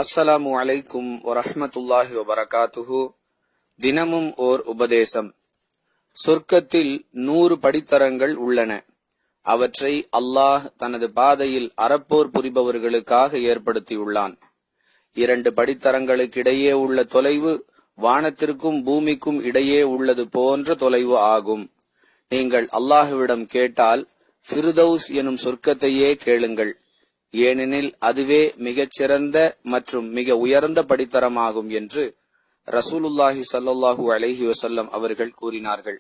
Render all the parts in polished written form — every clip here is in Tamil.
அஸ்ஸலாமு அலைக்கும் வரஹ்மத்துல்லாஹி வபரகாத்துஹு. தினமும் ஓர் உபதேசம். சொர்க்கத்தில் 100 படித்தரங்கள் உள்ளன. அவற்றை அல்லாஹ் தனது பாதையில் அறப்போர் புரிபவர்களுக்காக ஏற்படுத்தியுள்ளான். 2 படித்தரங்களுக்கிடையே உள்ள தொலைவு வானத்திற்கும் பூமிக்கும் இடையே உள்ளது போன்ற தொலைவு ஆகும். நீங்கள் அல்லாஹுவிடம் கேட்டால் ஃபிர்தௌஸ் எனும் சொர்க்கத்தையே கேளுங்கள். ஏனெனில் அதுவே மிகச்சிறந்த மற்றும் மிக உயர்ந்த படித்தரமாகும் என்று ரசூலுல்லாஹி ஸல்லல்லாஹு அலைஹி வஸல்லம் அவர்கள் கூறினார்கள்.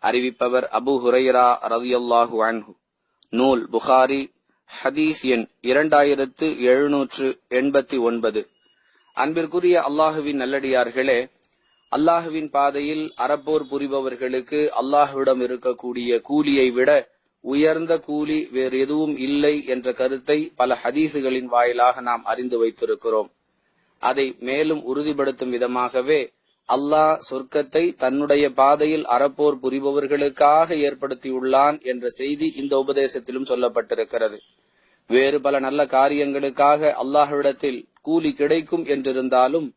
அறிவிப்பவர் அபூ ஹுரைரா ரலியல்லாஹு அன்ஹு. நூல் புகாரி, ஹதீஸ் எண் 2789. அன்பிற்குரிய அல்லாஹுவின் நல்லடியார்களே, அல்லாஹுவின் பாதையில் அறப்போர் புரிபவர்களுக்கு அல்லாஹுவிடம் இருக்கக்கூடிய கூலியை விட உயர்ந்த கூலி வேறு எதுவும் இல்லை என்ற கருத்தை பல ஹதீசுகளின் வாயிலாக நாம் அறிந்து வைத்திருக்கிறோம். அதை மேலும் உறுதிப்படுத்தும் விதமாகவே அல்லாஹ் சொர்க்கத்தை தன்னுடைய பாதையில் அறப்போர் புரிபவர்களுக்காக ஏற்படுத்தியுள்ளான் என்ற செய்தி இந்த உபதேசத்திலும் சொல்லப்பட்டிருக்கிறது. வேறு பல நல்ல காரியங்களுக்காக அல்லாஹ்விடத்தில் கூலி கிடைக்கும் என்றிருந்தாலும்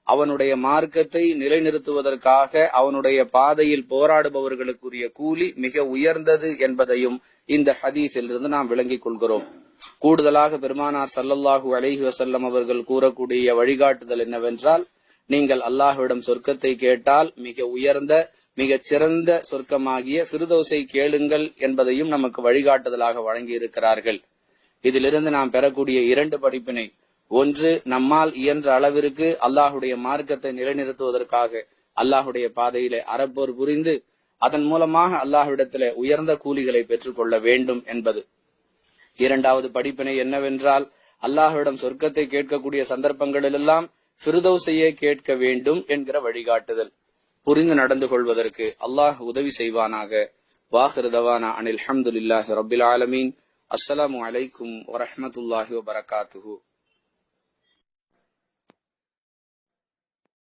அவனுடைய மார்க்கத்தை நிலைநிறுத்துவதற்காக அவனுடைய பாதையில் போராடுபவர்களுக்குரிய கூலி மிக உயர்ந்தது என்பதையும் இந்த ஹதீஸிலிருந்து நாம் விளங்கிக் கொள்கிறோம். கூடுதலாக பெருமானார் ஸல்லல்லாஹு அலைஹி வஸல்லம் அவர்கள் கூறக்கூடிய வழிகாட்டுதல் என்னவென்றால், நீங்கள் அல்லாஹ்விடம் சொர்க்கத்தை கேட்டால் மிக உயர்ந்த மிகச் சிறந்த சொர்க்கமாகிய ஃபிர்தௌஸை கேளுங்கள் என்பதையும் நமக்கு வழிகாட்டுதலாக வழங்கி இருக்கிறார்கள். இதிலிருந்து நாம் பெறக்கூடிய 2 படிப்பினை: ஒன்று, நம்மால் இயன்ற அளவிற்கு அல்லாஹுடைய மார்க்கத்தை நிலைநிறுத்துவதற்காக அல்லாஹுடைய பாதையிலே அறப்போர் புரிந்து அதன் மூலமாக அல்லாஹ்விடத்திலே உயர்ந்த கூலிகளை பெற்றுக் கொள்ள வேண்டும் என்பது. 2வது படிப்பினை என்னவென்றால், அல்லாஹ்விடம் சொர்க்கத்தை கேட்கக்கூடிய சந்தர்ப்பங்களிலெல்லாம் ஃபிர்தௌஸையே கேட்க வேண்டும் என்கிற வழிகாட்டுதல். புரிந்து நடந்து கொள்வதற்கு அல்லாஹ் உதவி செய்வானாக. வாஹிரு தவானா அனில் ஹம்துலில்லாஹி ரப்பில் ஆலமீன். அஸ்ஸலாமு அலைக்கும் வரஹ்மத்துல்லாஹி வபரகாத்துஹு.